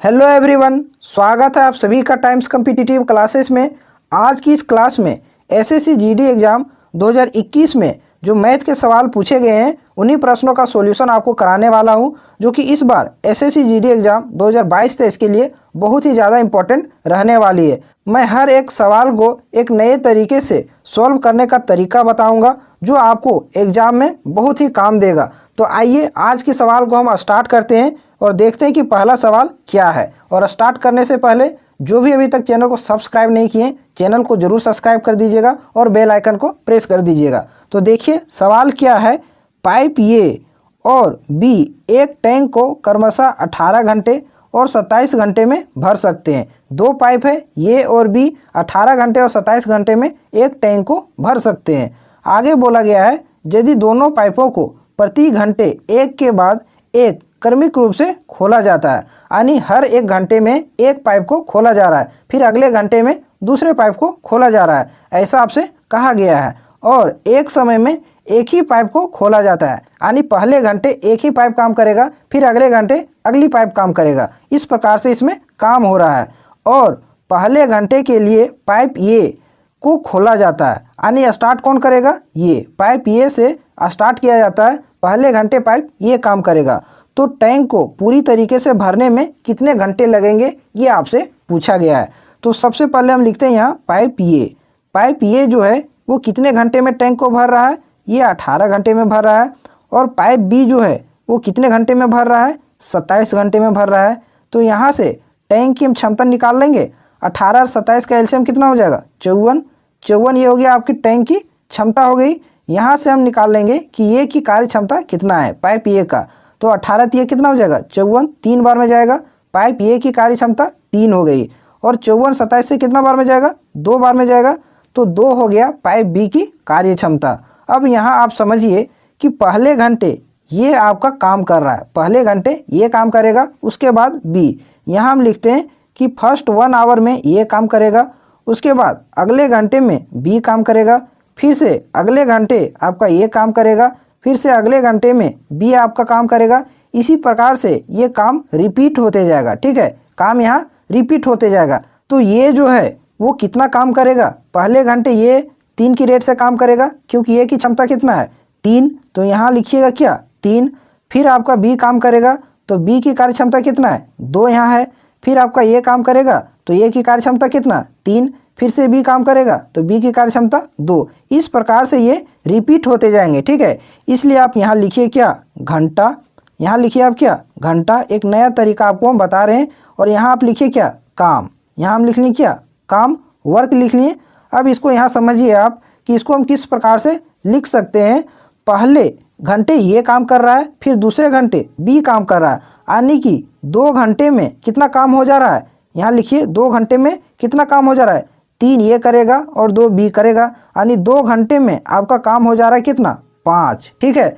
Hello everyone, स्वागत है आप सभी का टाइम्स कॉम्पिटिटिव क्लासेस में। आज की इस क्लास में एसएससी जीडी एग्ज़ाम 2021 में जो मैथ के सवाल पूछे गए हैं उन्हीं प्रश्नों का सॉल्यूशन आपको कराने वाला हूं, जो कि इस बार एसएससी जीडी एग्ज़ाम 2022-23 के लिए बहुत ही ज़्यादा इम्पोर्टेंट रहने वाली है। मैं हर एक सवाल को एक नए तरीके से सॉल्व करने का तरीका बताऊँगा जो आपको एग्ज़ाम में बहुत ही काम देगा। तो आइए आज के सवाल को हम स्टार्ट करते हैं और देखते हैं कि पहला सवाल क्या है। और स्टार्ट करने से पहले जो भी अभी तक चैनल को सब्सक्राइब नहीं किए, चैनल को जरूर सब्सक्राइब कर दीजिएगा और बेल आइकन को प्रेस कर दीजिएगा। तो देखिए सवाल क्या है। पाइप ए और बी एक टैंक को क्रमशः 18 घंटे और 27 घंटे में भर सकते हैं। दो पाइप है ए और बी, 18 घंटे और 27 घंटे में एक टैंक को भर सकते हैं। आगे बोला गया है यदि दोनों पाइपों को प्रति घंटे एक के बाद एक क्रमिक रूप से खोला जाता है, यानी हर एक घंटे में एक पाइप को खोला जा रहा है, फिर अगले घंटे में दूसरे पाइप को खोला जा रहा है, ऐसा आपसे कहा गया है। और एक समय में एक ही पाइप को खोला जाता है, यानी पहले घंटे एक ही पाइप काम करेगा, फिर अगले घंटे अगली पाइप काम करेगा। इस प्रकार से इसमें काम हो रहा है। और पहले घंटे के लिए पाइप ए को खोला जाता है, यानी स्टार्ट कौन करेगा? ये पाइप ए से स्टार्ट किया जाता है, पहले घंटे पाइप ये काम करेगा। तो टैंक को पूरी तरीके से भरने में कितने घंटे लगेंगे ये आपसे पूछा गया है। तो सबसे पहले हम लिखते हैं यहाँ पाइप ए। पाइप ए जो है वो कितने घंटे में टैंक को भर रहा है? ये 18 घंटे में भर रहा है। और पाइप बी जो है वो कितने घंटे में भर रहा है? 27 घंटे में भर रहा है। तो यहाँ से टैंक की हम क्षमता निकाल लेंगे। 18 और 27 का एलसीएम कितना हो जाएगा? 54। ये हो गया आपकी टैंक की क्षमता हो गई। यहाँ से हम निकाल लेंगे कि ये की कार्य क्षमता कितना है पाइप ए का। तो 18 ये कितना हो जाएगा? 54, 3 बार में जाएगा। पाइप ए की कार्य क्षमता 3 हो गई। और 54 27 से कितना बार में जाएगा? 2 बार में जाएगा। तो 2 हो गया पाइप बी की कार्य क्षमता। अब यहाँ आप समझिए कि पहले घंटे ये आपका काम कर रहा है, पहले घंटे ये काम करेगा, उसके बाद बी। यहाँ हम लिखते हैं कि फर्स्ट 1 आवर में ये काम करेगा, उसके बाद अगले घंटे में बी काम करेगा, फिर से अगले घंटे आपका ये काम करेगा, फिर से अगले घंटे में बी आपका काम करेगा। इसी प्रकार से ये काम रिपीट होते जाएगा। ठीक है, काम यहाँ रिपीट होते जाएगा। तो ये जो है वो कितना काम करेगा? पहले घंटे ये 3 की रेट से काम करेगा, क्योंकि ये की क्षमता कितना है? 3। तो यहाँ लिखिएगा क्या? 3। फिर आपका बी काम करेगा, तो बी की कार्य क्षमता कितना है? 2 यहाँ है। फिर आपका ये काम करेगा, तो ये की कार्य क्षमता कितना? 3। फिर से बी काम करेगा, तो बी की कार्य क्षमता 2। इस प्रकार से ये रिपीट होते जाएंगे। ठीक है, इसलिए आप यहाँ लिखिए क्या? घंटा। यहाँ लिखिए आप क्या? घंटा। एक नया तरीका आपको हम बता रहे हैं। और यहाँ आप लिखिए क्या? काम। यहाँ हम लिख लिए क्या? काम, वर्क लिख लिए। अब इसको यहाँ समझिए आप कि इसको हम किस प्रकार से लिख सकते हैं। पहले घंटे ये काम कर रहा है, फिर दूसरे घंटे बी काम कर रहा है, यानी कि 2 घंटे में कितना काम हो जा रहा है? यहाँ लिखिए 2 घंटे में कितना काम हो जा रहा है? 3 ये करेगा और 2 बी करेगा, यानी 2 घंटे में आपका काम हो जा रहा है कितना? 5। ठीक है,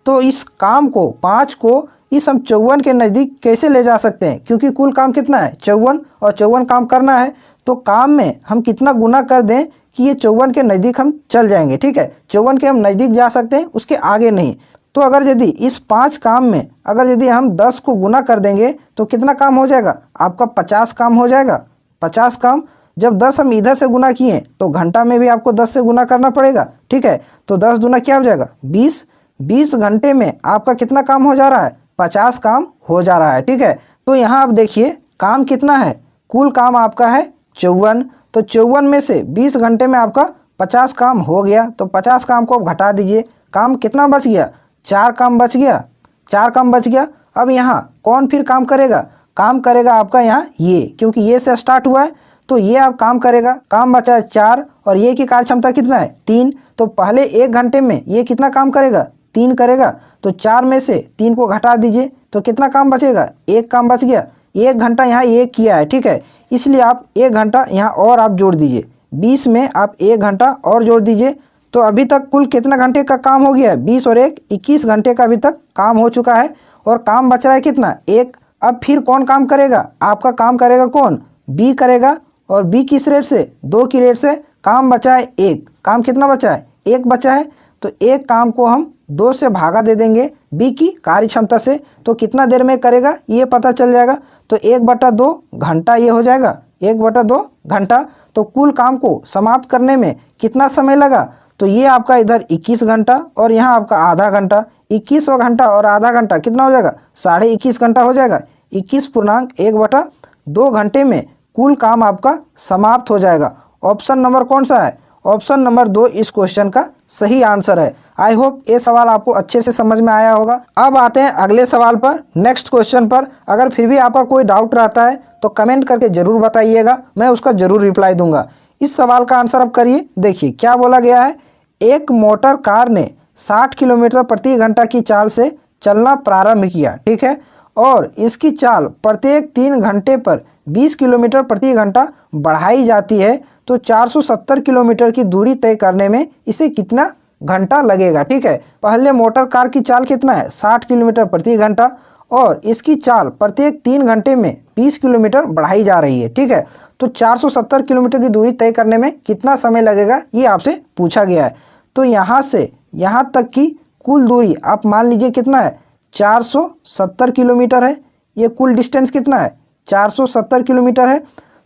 तो इस काम को 5 को इस हम 54 के नज़दीक कैसे ले जा सकते हैं? क्योंकि कुल काम कितना है? 54, और 54 काम करना है तो काम में हम कितना गुना कर दें कि ये 54 के नज़दीक हम चल जाएंगे। ठीक है, 54 के हम नज़दीक जा सकते हैं, उसके आगे नहीं। तो अगर यदि इस 5 काम में अगर यदि हम 10 को गुना कर देंगे तो कितना काम हो जाएगा? आपका 50 काम हो जाएगा। 50 काम। जब 10 हम इधर से गुना किए तो घंटा में भी आपको 10 से गुना करना पड़ेगा। ठीक है, तो 10 दूना क्या हो जाएगा? 20। 20 घंटे में आपका कितना काम हो जा रहा है? 50 काम हो जा रहा है। ठीक है, तो यहाँ आप देखिए काम कितना है? कुल काम आपका है 54। तो 54 में से 20 घंटे में आपका 50 काम हो गया, तो 50 काम को आप घटा दीजिए। काम कितना बच गया? 4 काम बच गया। 4 काम बच गया। अब यहाँ कौन फिर काम करेगा? काम करेगा आपका यहाँ ये, क्योंकि ये से स्टार्ट हुआ है, तो ये आप काम करेगा। काम बचा है 4, और ये की कार्य क्षमता कितना है? 3। तो पहले 1 घंटे में ये कितना काम करेगा? 3 करेगा। तो 4 में से 3 को घटा दीजिए, तो कितना काम बचेगा? 1 काम बच गया। 1 घंटा यहाँ ये किया है। ठीक है, इसलिए आप 1 घंटा यहाँ और आप जोड़ दीजिए। 20 में आप 1 घंटा और जोड़ दीजिए। तो अभी तक कुल कितना घंटे का काम हो गया है? 20 और 1 21 घंटे का अभी तक काम हो चुका है, और काम बच रहा है कितना? 1। अब फिर कौन काम करेगा? आपका काम करेगा कौन? बी करेगा। और बी किस रेट से? 2 की रेट से। काम बचा है 1। काम कितना बचा है? 1 बचा है। तो 1 काम को हम 2 से भागा दे देंगे बी की कार्य क्षमता से, तो कितना देर में करेगा ये पता चल जाएगा। तो 1/2 घंटा ये हो जाएगा, 1/2 घंटा। तो कुल काम को समाप्त करने में कितना समय लगा, तो ये आपका इधर 21 घंटा और यहाँ आपका आधा घंटा। 21वां घंटा और आधा घंटा कितना हो जाएगा, 21.5 घंटा हो जाएगा। 21.1/2 घंटे में कुल काम आपका समाप्त हो जाएगा। ऑप्शन नंबर कौन सा है, ऑप्शन नंबर 2 इस क्वेश्चन का सही आंसर है। आई होप ये सवाल आपको अच्छे से समझ में आया होगा। अब आते हैं अगले सवाल पर, नेक्स्ट क्वेश्चन पर। अगर फिर भी आपका कोई डाउट रहता है तो कमेंट करके ज़रूर बताइएगा, मैं उसका ज़रूर रिप्लाई दूंगा। इस सवाल का आंसर अब करिए। देखिए क्या बोला गया है, एक मोटर कार ने 60 किलोमीटर प्रति घंटा की चाल से चलना प्रारंभ किया, ठीक है, और इसकी चाल प्रत्येक 3 घंटे पर 20 किलोमीटर प्रति घंटा बढ़ाई जाती है, तो 470 किलोमीटर की दूरी तय करने में इसे कितना घंटा लगेगा। ठीक है, पहले मोटर कार की चाल कितना है, 60 किलोमीटर प्रति घंटा, और इसकी चाल प्रत्येक 3 घंटे में 20 किलोमीटर बढ़ाई जा रही है। ठीक है, तो 470 किलोमीटर की दूरी तय करने में कितना समय लगेगा ये आपसे पूछा गया है। तो यहाँ से यहाँ तक की कुल दूरी आप मान लीजिए कितना है, 470 किलोमीटर है। ये कुल डिस्टेंस कितना है, 470 किलोमीटर है।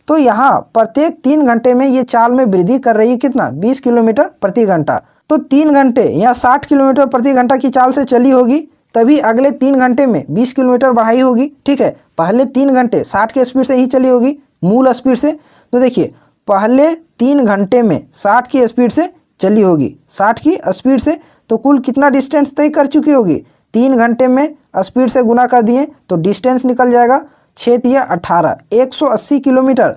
तो यहाँ प्रत्येक 3 घंटे में ये चाल में वृद्धि कर रही है कितना, 20 किलोमीटर प्रति घंटा। तो 3 घंटे या 60 किलोमीटर प्रति घंटा की चाल से चली होगी, तभी अगले 3 घंटे में 20 किलोमीटर बढ़ाई होगी। ठीक है, पहले 3 घंटे 60 के स्पीड से ही चली होगी, मूल स्पीड से। तो देखिए पहले 3 घंटे में 60 की स्पीड से चली होगी, 60 की स्पीड से, तो कुल कितना डिस्टेंस तय कर चुकी होगी, 3 घंटे में स्पीड से गुना कर दिए तो डिस्टेंस निकल जाएगा 6×18, 180 किलोमीटर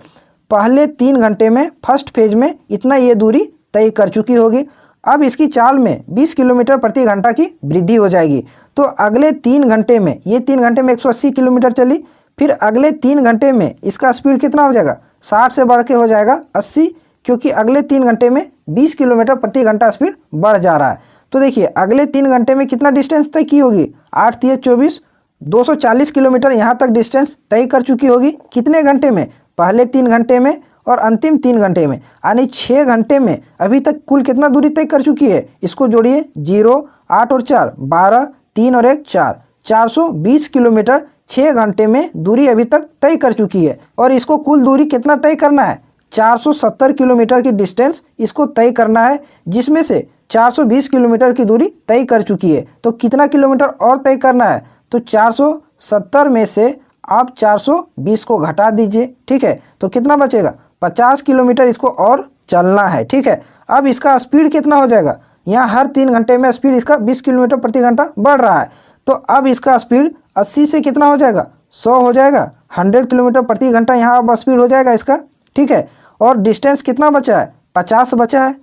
पहले 3 घंटे में फर्स्ट फेज में इतना ये दूरी तय कर चुकी होगी। अब इसकी चाल में 20 किलोमीटर प्रति घंटा की वृद्धि हो जाएगी। तो अगले 3 घंटे में ये 3 घंटे में 180 किलोमीटर चली, फिर अगले 3 घंटे में इसका स्पीड कितना हो जाएगा, 60 से बढ़ के हो जाएगा 80, क्योंकि अगले 3 घंटे में 20 किलोमीटर प्रति घंटा स्पीड बढ़ जा रहा है। तो देखिए अगले 3 घंटे में कितना डिस्टेंस तय की होगी, 8×3=24, 240 किलोमीटर यहाँ तक डिस्टेंस तय कर चुकी होगी। कितने घंटे में, पहले 3 घंटे में और अंतिम 3 घंटे में, यानी 6 घंटे में अभी तक कुल कितना दूरी तय कर चुकी है। इसको जोड़िए, 0, 8 और 4 12, 3 और 1 4, 420 किलोमीटर 6 घंटे में दूरी अभी तक तय कर चुकी है। और इसको कुल दूरी कितना तय करना है, 470 किलोमीटर की डिस्टेंस इसको तय करना है, जिसमें से 420 किलोमीटर की दूरी तय कर चुकी है। तो कितना किलोमीटर और तय करना है, तो 470 में से आप 420 को घटा दीजिए। ठीक है, तो कितना बचेगा, 50 किलोमीटर इसको और चलना है। ठीक है, अब इसका स्पीड कितना हो जाएगा, यहाँ हर 3 घंटे में स्पीड इसका 20 किलोमीटर प्रति घंटा बढ़ रहा है। तो अब इसका स्पीड 80 से कितना हो जाएगा, 100 हो जाएगा, 100 किलोमीटर प्रति घंटा यहाँ अब स्पीड हो जाएगा इसका। ठीक है, और डिस्टेंस कितना बचा है, 50 बचा है।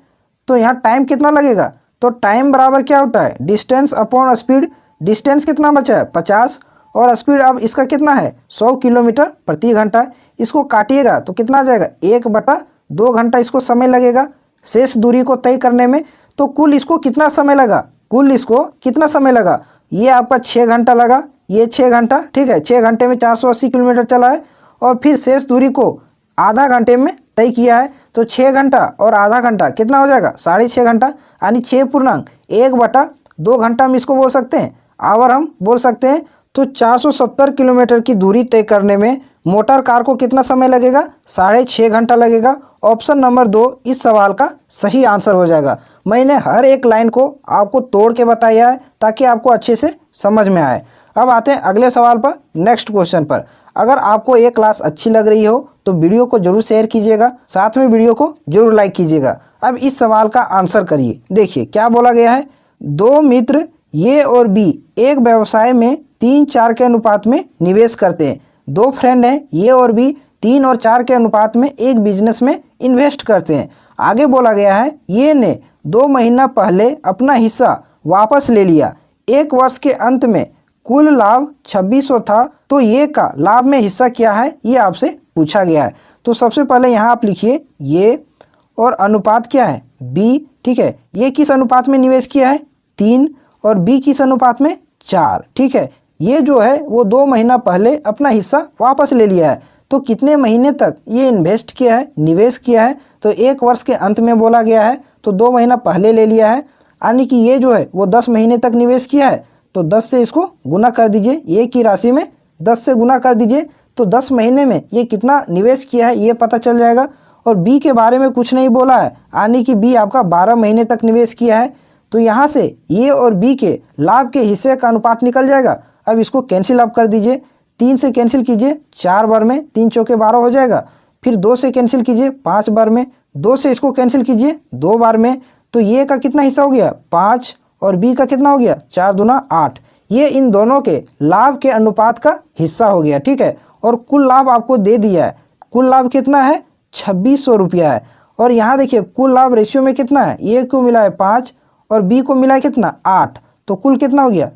तो यहाँ टाइम कितना लगेगा, तो टाइम बराबर क्या होता है, डिस्टेंस अपॉन स्पीड। डिस्टेंस कितना बचा है, 50, और स्पीड अब इसका कितना है, 100 किलोमीटर प्रति घंटा। इसको काटिएगा तो कितना आ जाएगा, 1/2 घंटा इसको समय लगेगा शेष दूरी को तय करने में। तो कुल इसको कितना समय लगा, कुल इसको कितना समय लगा, ये आपका 6 घंटा लगा, ये 6 घंटा। ठीक है, 6 घंटे में 480 किलोमीटर चला है, और फिर शेष दूरी को आधा घंटे में तय किया है। तो 6 घंटा और आधा घंटा कितना हो जाएगा, 6.5 घंटा, यानी 6.1/2 घंटा हम इसको बोल सकते हैं, आवर हम बोल सकते हैं। तो 470 किलोमीटर की दूरी तय करने में मोटर कार को कितना समय लगेगा, 6.5 घंटा लगेगा। ऑप्शन नंबर 2 इस सवाल का सही आंसर हो जाएगा। मैंने हर एक लाइन को आपको तोड़ के बताया है ताकि आपको अच्छे से समझ में आए। अब आते हैं अगले सवाल पर, नेक्स्ट क्वेश्चन पर। अगर आपको ये क्लास अच्छी लग रही हो तो वीडियो को जरूर शेयर कीजिएगा, साथ में वीडियो को जरूर लाइक कीजिएगा। अब इस सवाल का आंसर करिए। देखिए क्या बोला गया है, 2 मित्र ए और बी एक व्यवसाय में 3:4 के अनुपात में निवेश करते हैं। 2 फ्रेंड हैं ए और बी 3 और 4 के अनुपात में एक बिजनेस में इन्वेस्ट करते हैं। आगे बोला गया है ए ने 2 महीना पहले अपना हिस्सा वापस ले लिया। 1 वर्ष के अंत में कुल लाभ 2600 था, तो ये का लाभ में हिस्सा क्या है ये आपसे पूछा गया है। तो सबसे पहले यहाँ आप लिखिए ये, और अनुपात क्या है, बी। ठीक है, ये किस अनुपात में निवेश किया है, 3, और बी किस अनुपात में, 4। ठीक है, ये जो है वो 2 महीना पहले अपना हिस्सा वापस ले लिया है। तो कितने महीने तक ये इन्वेस्ट किया है, निवेश किया है, तो 1 वर्ष के अंत में बोला गया है, तो 2 महीना पहले ले लिया है। यानी कि ये जो है वो 10 महीने तक निवेश किया है, तो 10 से इसको गुना कर दीजिए, ए की राशि में 10 से गुना कर दीजिए, तो 10 महीने में ये कितना निवेश किया है ये पता चल जाएगा। और बी के बारे में कुछ नहीं बोला है, यानी कि बी आपका 12 महीने तक निवेश किया है, तो यहाँ से ए और बी के लाभ के हिस्से का अनुपात निकल जाएगा। अब इसको कैंसिल आप कर दीजिए, 3 से कैंसिल कीजिए 4 बार में, 3 चौके 12 हो जाएगा। फिर 2 से कैंसिल कीजिए 5 बार में, 2 से इसको कैंसिल कीजिए 2 बार में, तो ये का कितना हिस्सा हो गया 5 और बी का कितना हो गया 4 दूना 8। ये इन दोनों के लाभ के अनुपात का हिस्सा हो गया, ठीक है। और कुल लाभ आपको दे दिया है, कुल लाभ कितना है 2600 रुपया है। और यहाँ देखिए कुल लाभ रेशियो में कितना है, ए को मिला है 5 और बी को मिला है कितना 8, तो कुल कितना हो गया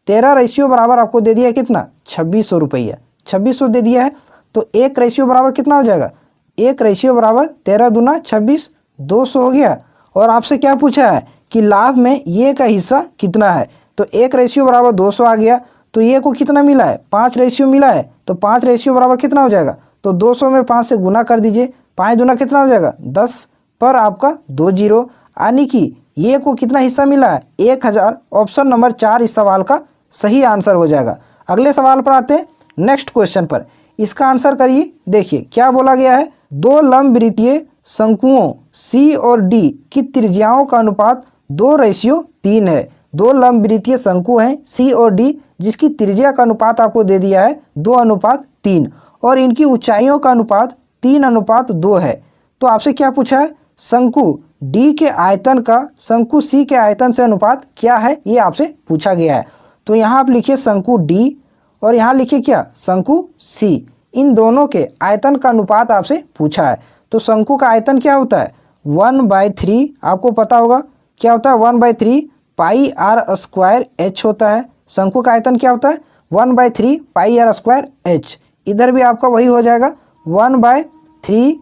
13 रेशियो बराबर आपको दे दिया है कितना 2600 रुपया, 2600 दे दिया है। तो 1 रेशियो बराबर कितना हो जाएगा, 1 रेशियो बराबर 13 दूना 26, 200 हो गया। और आपसे क्या पूछा है कि लाभ में ये का हिस्सा कितना है, तो 1 रेशियो बराबर 200 आ गया। तो ये को कितना मिला है 5 रेशियो मिला है, तो 5 रेशियो बराबर कितना हो जाएगा, तो 200 में 5 से गुना कर दीजिए, 5 दूना कितना हो जाएगा 10 पर आपका 2 जीरो, यानी कि ये को कितना हिस्सा मिला है 1000। ऑप्शन नंबर 4 इस सवाल का सही आंसर हो जाएगा। अगले सवाल पर आते हैं, नेक्स्ट क्वेश्चन पर, इसका आंसर करिए। देखिए क्या बोला गया है, 2 लंबवृत्तीय शंकुओं सी और डी की त्रिज्याओं का अनुपात 2:3 है। 2 लंबवृत्तीय शंकु हैं सी और डी, जिसकी त्रिज्या का अनुपात आपको दे दिया है 2:3 और इनकी ऊंचाइयों का अनुपात 3:2 है। तो आपसे क्या पूछा है, शंकु डी के आयतन का शंकु सी के आयतन से अनुपात क्या है, ये आपसे पूछा गया है। तो यहाँ आप लिखिए शंकु डी और यहाँ लिखिए क्या शंकु सी, इन दोनों के आयतन का अनुपात आपसे पूछा है। तो शंकु का आयतन क्या होता है 1/3, आपको पता होगा क्या होता है 1/3 पाई आर स्क्वायर एच होता है। शंकु का आयतन क्या होता है 1/3 पाई आर स्क्वायर एच। इधर भी आपका वही हो जाएगा 1/3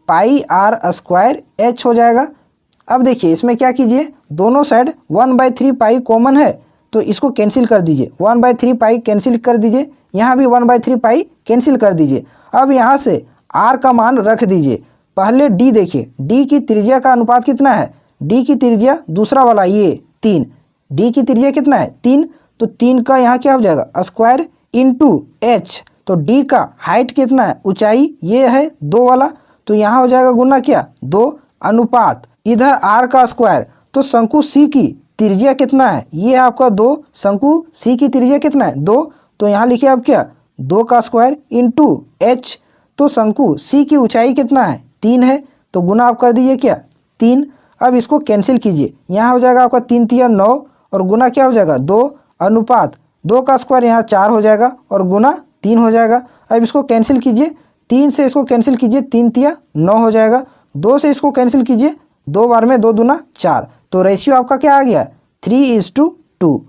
पाई आर स्क्वायर एच हो जाएगा। अब देखिए इसमें क्या कीजिए, दोनों साइड 1/3 पाई कॉमन है, तो इसको कैंसिल कर दीजिए, 1/3 पाई कैंसिल कर दीजिए, यहाँ भी 1/3 पाई कैंसिल कर दीजिए। अब यहाँ से आर का मान रख दीजिए। पहले डी देखिए, डी की त्रिज्या का अनुपात कितना है, डी की त्रिज्या दूसरा वाला ये 3, डी की त्रिज्या कितना है 3, तो 3 का यहाँ क्या हो जाएगा स्क्वायर इंटू एच, तो डी का हाइट कितना है ऊंचाई ये है 2 वाला, तो यहाँ हो जाएगा गुना क्या 2 अनुपात इधर आर का स्क्वायर। तो शंकु सी की त्रिज्या कितना है ये आपका 2, शंकु सी की त्रिज्या कितना है 2, तो यहाँ लिखिए आप क्या 2 का स्क्वायर इंटू एच, तो शंकु सी की ऊंचाई कितना है 3 है, तो गुना आप कर दीजिए क्या 3। अब इसको कैंसिल कीजिए, यहाँ हो जाएगा आपका 3 3 9 और गुना क्या हो जाएगा 2 अनुपात 2 का स्क्वायर यहाँ 4 हो जाएगा और गुना 3 हो जाएगा। अब इसको कैंसिल कीजिए, 3 से इसको कैंसिल कीजिए 3 3 9 हो जाएगा, 2 से इसको कैंसिल कीजिए 2 बार में 2 दूना 4, तो रेशियो आपका क्या आ गया 3:2,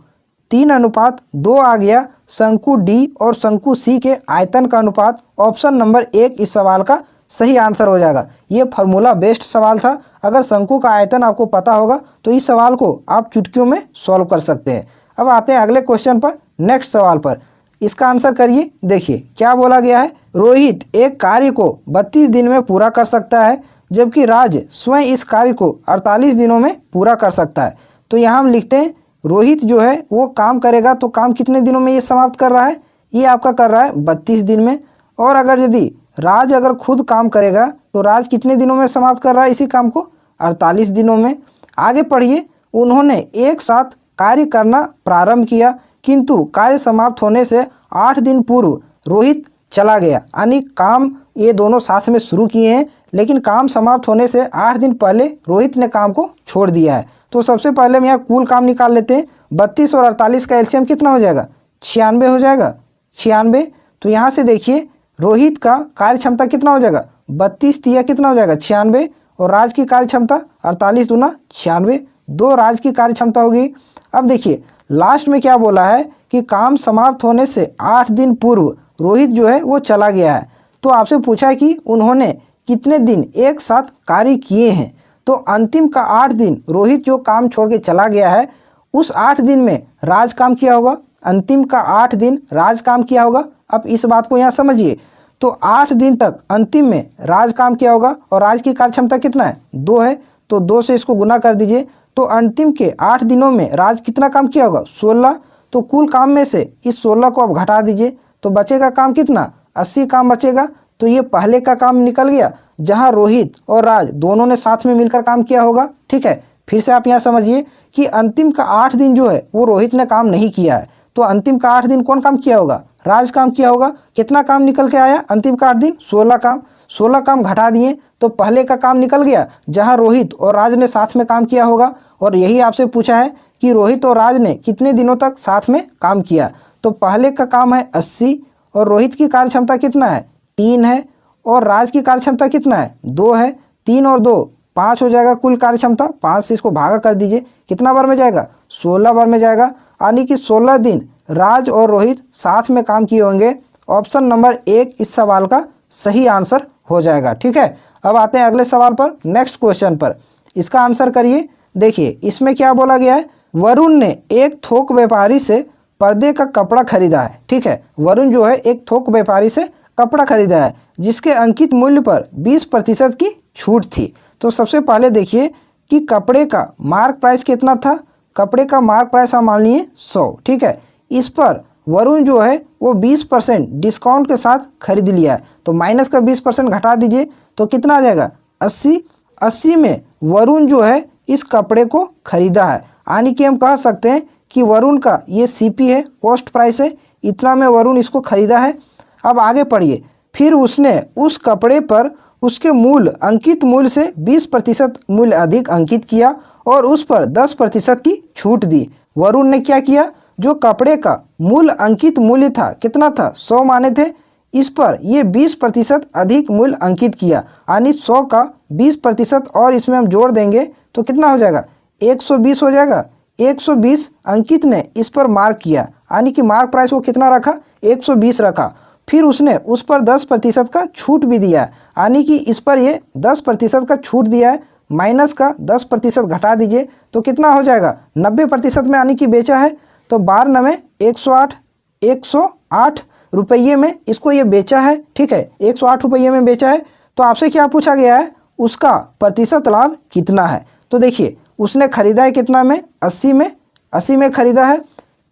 3:2 आ गया शंकु डी और शंकु सी के आयतन का अनुपात। ऑप्शन नंबर 1 इस सवाल का सही आंसर हो जाएगा। ये फार्मूला बेस्ड सवाल था, अगर शंकु का आयतन आपको पता होगा तो इस सवाल को आप चुटकियों में सॉल्व कर सकते हैं। अब आते हैं अगले क्वेश्चन पर, नेक्स्ट सवाल पर, इसका आंसर करिए। देखिए क्या बोला गया है, रोहित एक कार्य को 32 दिन में पूरा कर सकता है, जबकि राज स्वयं इस कार्य को 48 दिनों में पूरा कर सकता है। तो यहाँ हम लिखते हैं रोहित जो है वो काम करेगा, तो काम कितने दिनों में ये समाप्त कर रहा है, ये आपका कर रहा है 32 दिन में। और अगर यदि राज अगर खुद काम करेगा तो राज कितने दिनों में समाप्त कर रहा है इसी काम को 48 दिनों में। आगे पढ़िए, उन्होंने एक साथ कार्य करना प्रारंभ किया, किंतु कार्य समाप्त होने से 8 दिन पूर्व रोहित चला गया, यानी काम ये दोनों साथ में शुरू किए हैं, लेकिन काम समाप्त होने से 8 दिन पहले रोहित ने काम को छोड़ दिया है। तो सबसे पहले हम यहाँ कुल काम निकाल लेते हैं, 32 और 48 का एलसीएम कितना हो जाएगा 96 हो जाएगा, 96। तो यहाँ से देखिए रोहित का कार्य क्षमता कितना हो जाएगा 32 तिया कितना हो जाएगा 96, और राज की कार्य क्षमता 48 दूना 96, 2 राज की कार्य क्षमता होगी। अब देखिए लास्ट में क्या बोला है कि काम समाप्त होने से 8 दिन पूर्व रोहित जो है वो चला गया है। तो आपसे पूछा है कि उन्होंने कितने दिन एक साथ कार्य किए हैं, तो अंतिम का 8 दिन रोहित जो काम छोड़ के चला गया है उस 8 दिन में राज काम किया होगा, अंतिम का 8 दिन राज काम किया होगा। अब इस बात को यहाँ समझिए, तो 8 दिन तक अंतिम में राज काम किया होगा और राज की कार्य क्षमता कितना है 2 है, तो 2 से इसको गुना कर दीजिए, तो अंतिम के 8 दिनों में राज कितना काम किया होगा? 16। तो कुल काम में से इस 16 को आप घटा दीजिए तो बचेगा काम कितना? 80 काम बचेगा। तो ये पहले का काम निकल गया जहां रोहित और राज दोनों ने साथ में मिलकर काम किया होगा। ठीक है, फिर से आप यहाँ समझिए कि अंतिम का 8 दिन जो है वो रोहित ने काम नहीं किया है, तो अंतिम का 8 दिन कौन काम किया होगा? राज काम किया होगा। कितना काम निकल के आया अंतिम का 8 दिन? 16 काम। 16 काम घटा दिए तो पहले का काम निकल गया जहां रोहित और राज ने साथ में काम किया होगा। और यही आपसे पूछा है कि रोहित और राज ने कितने दिनों तक साथ में काम किया। तो पहले का काम है 80 और रोहित की कार्य क्षमता कितना है? 3 है और राज की कार्य क्षमता कितना है? 2 है। 3 और 2 5 हो जाएगा कुल कार्य क्षमता। 5 से इसको भागा कर दीजिए, कितना बार में जाएगा? 16 बार में जाएगा। यानी कि 16 दिन राज और रोहित साथ में काम किए होंगे। ऑप्शन नंबर 1 इस सवाल का सही आंसर हो जाएगा। ठीक है, अब आते हैं अगले सवाल पर, नेक्स्ट क्वेश्चन पर। इसका आंसर करिए। देखिए इसमें क्या बोला गया है? वरुण ने एक थोक व्यापारी से पर्दे का कपड़ा खरीदा है। ठीक है, वरुण जो है एक थोक व्यापारी से कपड़ा खरीदा है जिसके अंकित मूल्य पर 20% की छूट थी। तो सबसे पहले देखिए कि कपड़े का मार्क प्राइस कितना था। कपड़े का मार्क प्राइस हम मान लिए 100। ठीक है, इस पर वरुण जो है वो 20% डिस्काउंट के साथ खरीद लिया है। तो माइनस का 20% घटा दीजिए तो कितना आ जाएगा? 80। 80 में वरुण जो है इस कपड़े को खरीदा है, यानी कि हम कह सकते हैं कि वरुण का ये सीपी है, कॉस्ट प्राइस है, इतना में वरुण इसको खरीदा है। अब आगे पढ़िए। फिर उसने उस कपड़े पर उसके मूल अंकित मूल्य से 20% मूल्य अधिक अंकित किया और उस पर 10% की छूट दी। वरुण ने क्या किया? जो कपड़े का मूल अंकित मूल्य था, कितना था? 100 माने थे, इस पर ये 20% अधिक मूल्य अंकित किया, यानी 100 का 20% और इसमें हम जोड़ देंगे तो कितना हो जाएगा? 120 हो जाएगा। 120 अंकित ने इस पर मार्क किया, यानी कि मार्क प्राइस वो कितना रखा? 120 रखा। फिर उसने उस पर 10% का छूट भी दिया, यानी कि इस पर ये 10% का छूट दिया है। माइनस का 10% घटा दीजिए तो कितना हो जाएगा? 90% में, यानी कि बेचा है। तो 12 नवे 108, 108 रुपये में इसको ये बेचा है। ठीक है, 108 रुपये में बेचा है। तो आपसे क्या पूछा गया है? उसका प्रतिशत लाभ कितना है। तो देखिए उसने खरीदा है कितना में? 80 में। 80 में खरीदा है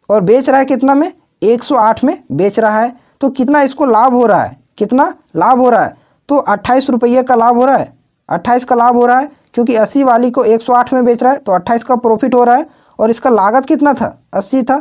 और बेच रहा है कितना में? 108 में बेच रहा है। तो कितना इसको लाभ हो रहा है? कितना लाभ हो रहा है? तो 28 रुपये का लाभ हो रहा है। 28 का लाभ हो रहा है क्योंकि 80 वाली को 108 में बेच रहा है, तो 28 का प्रॉफिट हो रहा है। और इसका लागत कितना था? 80 था,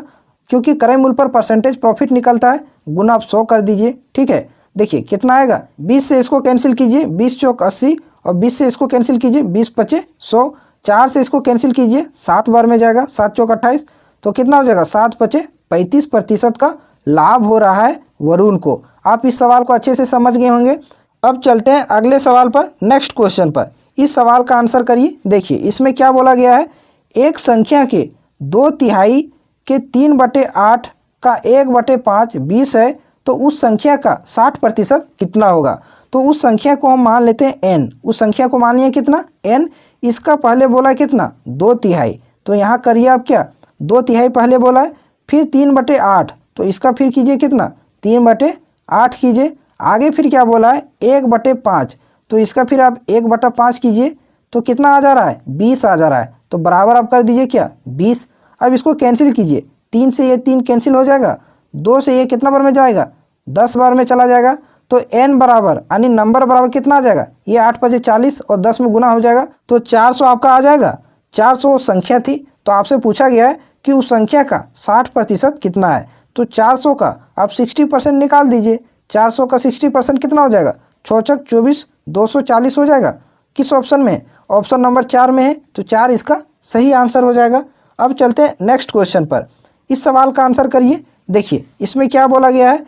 क्योंकि क्रय मूल्य पर परसेंटेज प्रॉफिट निकलता है, गुना आप 100 कर दीजिए। ठीक है, देखिए कितना आएगा? 20 से इसको कैंसिल कीजिए, 20 चौक 80 और 20 से इसको कैंसिल कीजिए, 20 पचे 100। 4 से इसको कैंसिल कीजिए, 7 बार में जाएगा, 7 चौक 28। तो कितना हो जाएगा? 7 पचे 35% का लाभ हो रहा है वरुण को। आप इस सवाल को अच्छे से समझ गए होंगे। अब चलते हैं अगले सवाल पर, नेक्स्ट क्वेश्चन पर। इस सवाल का आंसर करिए। देखिए इसमें क्या बोला गया है? एक संख्या के 2/3 के 3/8 का 1/5 20 है, तो उस संख्या का 60% कितना होगा? तो उस संख्या को हम मान लेते हैं n। उस संख्या को मान लिया कितना? n। इसका पहले बोला कितना? 2/3। तो यहाँ करिए आप क्या? 2/3 पहले बोला है, फिर 3/8, तो इसका फिर कीजिए कितना? 3/8 कीजिए। आगे फिर क्या बोला है? 1/5, तो इसका फिर आप 1/5 कीजिए तो कितना आ जा रहा है? 20 आ जा रहा है। तो बराबर आप कर दीजिए क्या? 20। अब इसको कैंसिल कीजिए, 3 से ये 3 कैंसिल हो जाएगा, 2 से ये कितना बार में जाएगा? 10 बार में चला जाएगा। तो n बराबर, यानी नंबर बराबर कितना आ जाएगा? ये 8 पचे 40 और 10 में गुना हो जाएगा, तो 400 आपका आ जाएगा। 400 संख्या थी, तो आपसे पूछा गया है कि उस संख्या का 60% कितना है। तो 400 का आप 60% निकाल दीजिए। 400 का 60% कितना हो जाएगा? 6 चक 24, 240 हो जाएगा। किस ऑप्शन में? ऑप्शन नंबर 4 में है, तो 4 इसका सही आंसर हो जाएगा। अब चलते हैं नेक्स्ट क्वेश्चन पर। इस सवाल का आंसर करिए। देखिए इसमें क्या बोला गया है?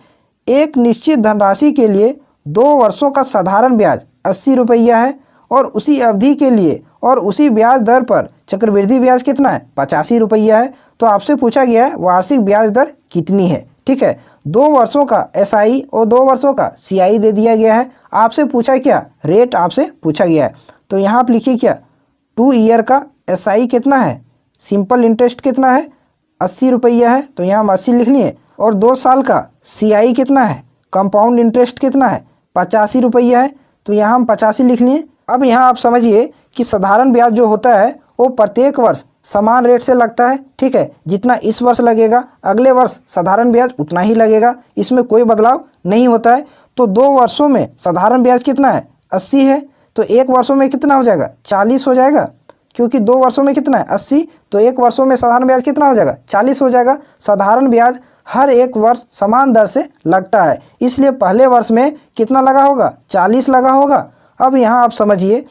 एक निश्चित धनराशि के लिए 2 वर्षों का साधारण ब्याज 80 रुपया है और उसी अवधि के लिए और उसी ब्याज दर पर चक्रवृद्धि ब्याज कितना है? 85 रुपया है। तो आपसे पूछा गया है वार्षिक ब्याज दर कितनी है। ठीक है, 2 वर्षों का SI और 2 वर्षों का CI दे दिया गया है। आपसे पूछा क्या? रेट आपसे पूछा गया है। तो यहाँ आप लिखिए क्या? 2 ईयर का SI कितना है? सिंपल इंटरेस्ट कितना है? 80 रुपया है, तो यहाँ हम 80 लिख लिए। और 2 साल का CI कितना है? कंपाउंड इंटरेस्ट कितना है? 85 रुपया है, तो यहाँ हम 85 लिख लिए। अब यहाँ आप समझिए कि साधारण ब्याज जो होता है वो प्रत्येक वर्ष समान रेट से लगता है। ठीक है, जितना इस वर्ष लगेगा अगले वर्ष साधारण ब्याज उतना ही लगेगा, इसमें कोई बदलाव नहीं होता है। तो 2 वर्षों में साधारण ब्याज कितना है 80 है, तो 1 वर्षों में कितना हो जाएगा 40 हो जाएगा, क्योंकि 2 वर्षों में कितना है 80, तो 1 वर्षों में साधारण ब्याज कितना हो जाएगा 40 हो जाएगा। साधारण ब्याज हर एक वर्ष समान दर से लगता है, इसलिए पहले वर्ष में कितना लगा होगा 40 लगा होगा। अब यहाँ आप समझिए,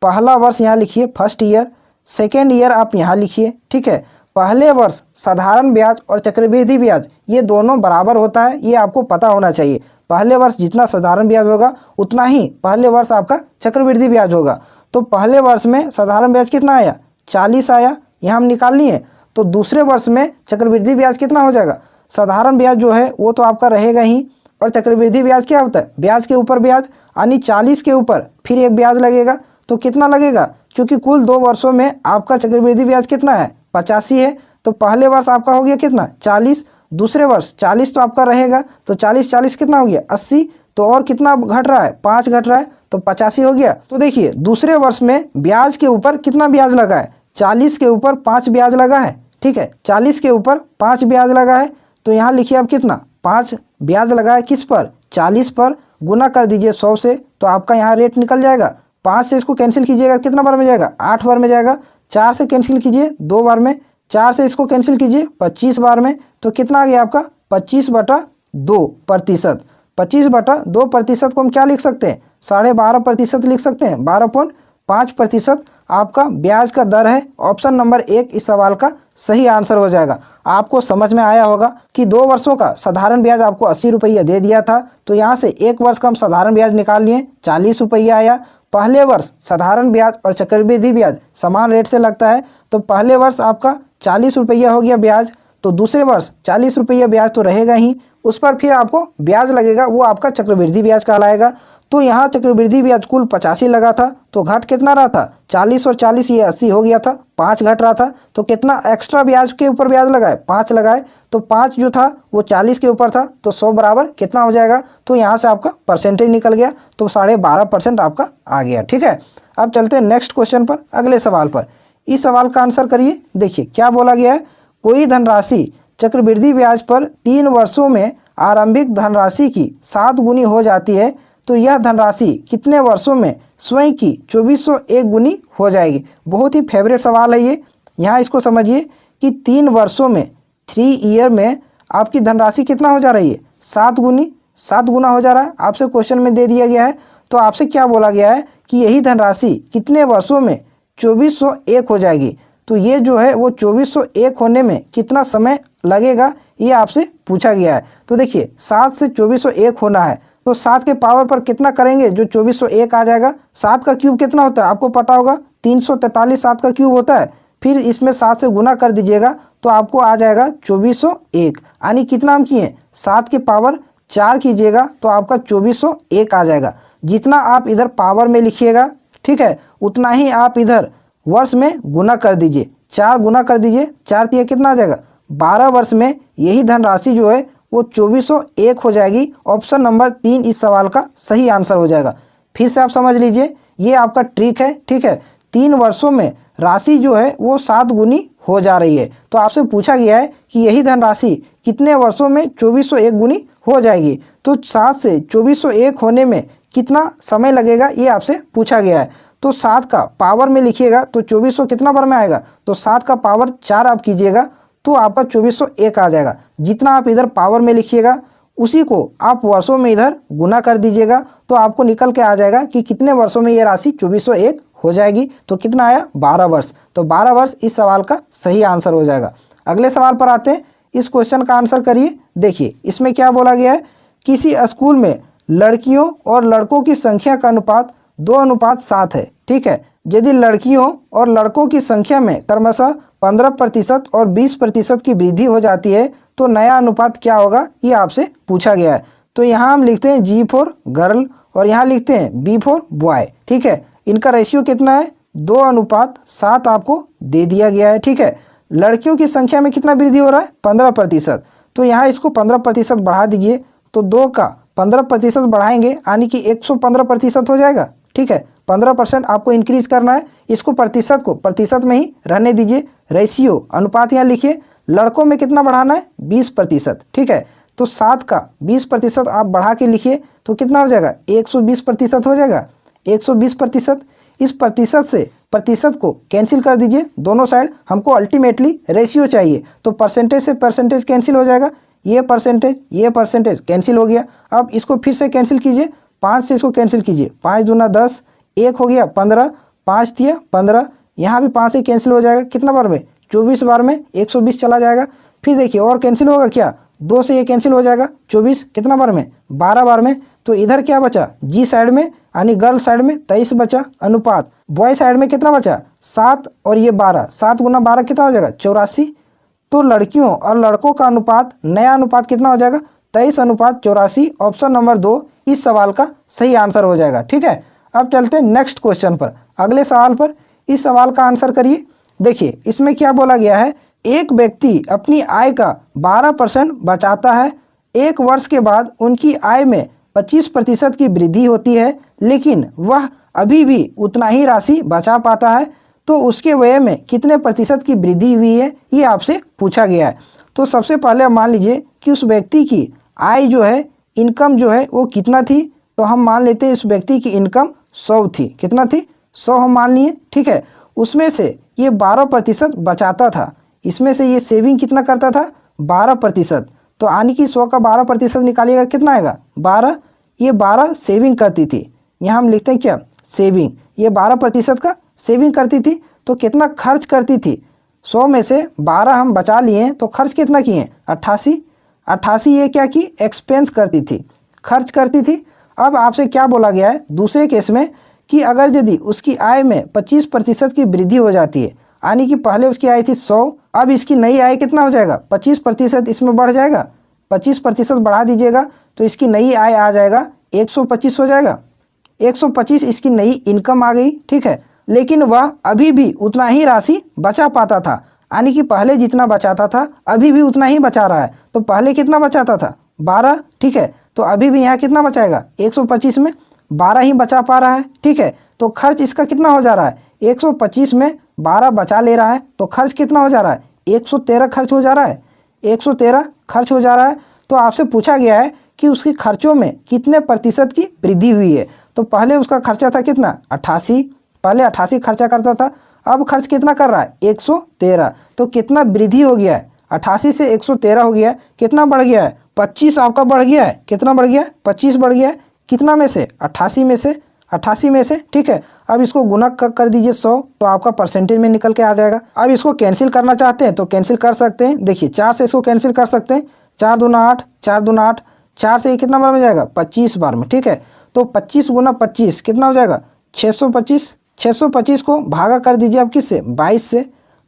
पहला वर्ष यहाँ लिखिए फर्स्ट ईयर, सेकेंड ईयर आप यहाँ लिखिए। ठीक है, पहले वर्ष साधारण ब्याज और चक्रवृद्धि ब्याज ये दोनों बराबर होता है, ये आपको पता होना चाहिए। पहले वर्ष जितना साधारण ब्याज होगा उतना ही पहले वर्ष आपका चक्रवृद्धि ब्याज होगा। तो पहले वर्ष में साधारण ब्याज कितना आया 40 आया, यहाँ हम निकाल लिए। तो दूसरे वर्ष में चक्रवृद्धि ब्याज कितना हो जाएगा, साधारण ब्याज जो है वो तो आपका रहेगा ही, और चक्रवृद्धि ब्याज क्या होता है ब्याज के ऊपर ब्याज, यानी 40 के ऊपर फिर एक ब्याज लगेगा। तो कितना लगेगा, क्योंकि कुल 2 वर्षों में आपका चक्रवृद्धि ब्याज कितना है 85 है, तो पहले वर्ष आपका हो गया कितना 40, दूसरे वर्ष 40 तो आपका रहेगा, तो 40 कितना हो गया 80, तो और कितना घट रहा है 5 घट रहा है, तो 85 हो गया। तो देखिए दूसरे वर्ष में ब्याज के ऊपर कितना ब्याज लगा है 40 के ऊपर 5 ब्याज लगा है। ठीक है, 40 के ऊपर 5 ब्याज लगा है, तो यहाँ लिखिए अब कितना 5 ब्याज लगा है किस पर 40 पर, गुना कर दीजिए 100 से, तो आपका यहाँ रेट निकल जाएगा। 5 से इसको कैंसिल कीजिएगा कितना बार में जाएगा 8 बार में जाएगा, 4 से कैंसिल कीजिए 2 बार में, 4 से इसको कैंसिल कीजिए 25 बार में, तो कितना आ गया आपका 25/2%। 25/2% को हम क्या लिख सकते हैं 12.5% लिख सकते हैं, 12.5% आपका ब्याज का दर है। ऑप्शन नंबर 1 इस सवाल का सही आंसर हो जाएगा। आपको समझ में आया होगा कि 2 वर्षों का साधारण ब्याज आपको 80 रुपया दे दिया था, तो यहाँ से 1 वर्ष का हम साधारण ब्याज निकाल लिए 40 रुपया आया। पहले वर्ष साधारण ब्याज और चक्रवृद्धि ब्याज समान रेट से लगता है, तो पहले वर्ष आपका 40 रुपया हो गया ब्याज, तो दूसरे वर्ष 40 रुपया ब्याज तो रहेगा ही, उस पर फिर आपको ब्याज लगेगा, वो आपका चक्रवृद्धि ब्याज कहलाएगा। तो यहाँ चक्रवृद्धि ब्याज कुल 85 लगा था, तो घट कितना रहा था 40 और 40 ये 80 हो गया था, 5 घट रहा था, तो कितना एक्स्ट्रा ब्याज के ऊपर ब्याज लगाए 5 लगाए, तो 5 जो था वो 40 के ऊपर था, तो 100 बराबर कितना हो जाएगा, तो यहाँ से आपका परसेंटेज निकल गया, तो 12.5% आपका आ गया। ठीक है, अब चलते हैं नेक्स्ट क्वेश्चन पर, अगले सवाल पर। इस सवाल का आंसर करिए। देखिए क्या बोला गया है, कोई धनराशि चक्रवृद्धि ब्याज पर 3 वर्षों में आरंभिक धनराशि की 7 गुनी हो जाती है, तो यह धनराशि कितने वर्षों में स्वयं की 2401 गुनी हो जाएगी। बहुत ही फेवरेट सवाल है ये। यहाँ इसको समझिए कि 3 वर्षों में 3 ईयर में आपकी धनराशि कितना हो जा रही है 7 गुनी, 7 गुना हो जा रहा है, आपसे क्वेश्चन में दे दिया गया है। तो आपसे क्या बोला गया है कि यही धनराशि कितने वर्षों में 2401 हो जाएगी। तो ये जो है वो 2401 होने में कितना समय लगेगा ये आपसे पूछा गया है। तो देखिए 7 से 2401 होना है, तो 7 के पावर पर कितना करेंगे जो 2401 आ जाएगा। 7 का क्यूब कितना होता है आपको पता होगा 343 7 का क्यूब होता है, फिर इसमें 7 से गुना कर दीजिएगा तो आपको आ जाएगा 2401, यानी कितना हम किए 7 के पावर 4 कीजिएगा तो आपका 2401 आ जाएगा। जितना आप इधर पावर में लिखिएगा ठीक है, उतना ही आप इधर वर्ष में गुना कर दीजिए, 4 गुना कर दीजिए, 4 किया कितना आ जाएगा 12 वर्ष में यही धनराशि जो है वो 2401 हो जाएगी। ऑप्शन नंबर 3 इस सवाल का सही आंसर हो जाएगा। फिर से आप समझ लीजिए, ये आपका ट्रिक है ठीक है। 3 वर्षों में राशि जो है वो 7 गुनी हो जा रही है, तो आपसे पूछा गया है कि यही धनराशि कितने वर्षों में 2401 गुनी हो जाएगी। तो 7 से 2401 होने में कितना समय लगेगा ये आपसे पूछा गया है। तो 7 का पावर में लिखिएगा तो 2400 कितना बार में आएगा, तो 7 का पावर 4 आप कीजिएगा तो आपका 2401 आ जाएगा। जितना आप इधर पावर में लिखिएगा उसी को आप वर्षों में इधर गुना कर दीजिएगा तो आपको निकल के आ जाएगा कि कितने वर्षों में ये राशि 2401 हो जाएगी। तो कितना आया 12 वर्ष। तो 12 वर्ष इस सवाल का सही आंसर हो जाएगा। अगले सवाल पर आते हैं, इस क्वेश्चन का आंसर करिए। देखिए इसमें क्या बोला गया है, किसी स्कूल में लड़कियों और लड़कों की संख्या का अनुपात 2:7 है ठीक है। यदि लड़कियों और लड़कों की संख्या में क्रमशः 15% और 20% की वृद्धि हो जाती है तो नया अनुपात क्या होगा ये आपसे पूछा गया है। तो यहाँ हम लिखते हैं G फॉर गर्ल और यहाँ लिखते हैं B फॉर बॉय ठीक है। इनका रेशियो कितना है 2:7 आपको दे दिया गया है ठीक है। लड़कियों की संख्या में कितना वृद्धि हो रहा है 15%, तो यहाँ इसको 15% बढ़ा दीजिए तो 2 का 15% बढ़ाएंगे यानी कि 115% हो जाएगा ठीक है। 15% आपको इंक्रीज करना है। इसको प्रतिशत को प्रतिशत में ही रहने दीजिए। रेशियो अनुपात यहाँ लिखिए, लड़कों में कितना बढ़ाना है 20%, ठीक है। तो 7 का 20% आप बढ़ा के लिखिए तो कितना हो जाएगा 120% हो जाएगा। 120%, इस प्रतिशत से प्रतिशत को कैंसिल कर दीजिए दोनों साइड, हमको अल्टीमेटली रेशियो चाहिए। तो परसेंटेज से परसेंटेज कैंसिल हो जाएगा, ये परसेंटेज कैंसिल हो गया। अब इसको फिर से कैंसिल कीजिए, 5 से इसको कैंसिल कीजिए, 5 दूना 10, 1 हो गया 15, 5 दिया 15, यहाँ भी 5 से कैंसिल हो जाएगा, कितना बार में 24 बार में 120 चला जाएगा। फिर देखिए और कैंसिल होगा क्या, 2 से ये कैंसिल हो जाएगा, 24 कितना बार में 12 बार में। तो इधर क्या बचा जी साइड में यानी गर्ल साइड में 23 बचा, अनुपात बॉय साइड में कितना बचा 7 और ये 12, 7 गुना 12 कितना हो जाएगा 84। तो लड़कियों और लड़कों का अनुपात, नया अनुपात कितना हो जाएगा 23:84। ऑप्शन नंबर 2 इस सवाल का सही आंसर हो जाएगा, ठीक है। अब चलते हैं नेक्स्ट क्वेश्चन पर, अगले सवाल पर। इस सवाल का आंसर करिए। देखिए इसमें क्या बोला गया है, एक व्यक्ति अपनी आय का 12% बचाता है, 1 वर्ष के बाद उनकी आय में 25% की वृद्धि होती है, लेकिन वह अभी भी उतना ही राशि बचा पाता है, तो उसके व्यय में कितने प्रतिशत की वृद्धि हुई है, ये आपसे पूछा गया है। तो सबसे पहले आप मान लीजिए कि उस व्यक्ति की आय जो है, इनकम जो है वो कितना थी। तो हम मान लेते हैं उस व्यक्ति की इनकम 100 थी, कितना थी 100 हम मान लिए, ठीक है। उसमें से ये 12% बचाता था, इसमें से ये सेविंग कितना करता था 12%। तो यानी कि 100 का 12% निकालिएगा कितना आएगा 12, ये 12 सेविंग करती थी, यहाँ हम लिखते हैं क्या सेविंग, ये 12% का सेविंग करती थी। तो कितना खर्च करती थी, 100 में से 12 हम बचा लिए, तो खर्च कितना किए 88। ये क्या की एक्सपेंस करती थी, खर्च करती थी। अब आपसे क्या बोला गया है दूसरे केस में कि अगर यदि उसकी आय में 25% की वृद्धि हो जाती है, यानी कि पहले उसकी आय थी 100, अब इसकी नई आय कितना हो जाएगा 25% इसमें बढ़ जाएगा, 25% बढ़ा दीजिएगा तो इसकी नई आय आ जाएगा 125 हो जाएगा। 125 इसकी नई इनकम आ गई, ठीक है। लेकिन वह अभी भी उतना ही राशि बचा पाता था, यानी कि पहले जितना बचाता था अभी भी उतना ही बचा रहा है। तो पहले कितना बचाता था 12, ठीक है। तो अभी भी यहाँ कितना बचाएगा 125 में 12 ही बचा पा रहा है, ठीक है। तो खर्च इसका कितना हो जा रहा है 125 में 12 बचा ले रहा है, तो खर्च कितना हो जा रहा है 113 खर्च हो जा रहा है, 113 खर्च हो जा रहा है। तो आपसे पूछा गया है कि उसके खर्चों में कितने प्रतिशत की वृद्धि हुई है। तो पहले उसका खर्चा था कितना 88, पहले 88 खर्चा करता था, अब खर्च कितना कर रहा है 113। तो कितना वृद्धि हो गया है 88 से 113 हो गया है, कितना बढ़ गया है 25 आपका बढ़ गया है, कितना बढ़ गया है 25 बढ़ गया है, कितना में से 88 में से, 88 में से, ठीक है। अब इसको गुना कर दीजिए 100, तो आपका परसेंटेज में निकल के आ जाएगा। अब इसको कैंसिल करना चाहते हैं तो कैंसिल कर सकते हैं। देखिए 4 से इसको कैंसिल कर सकते हैं, 4 दूना 8, 4 दूना 8, 4 से ये कितना बार में जाएगा 25 बार में, ठीक है। तो 25 गुना 25 कितना हो जाएगा 625। 625 को भागा कर दीजिए आप किससे 22 से,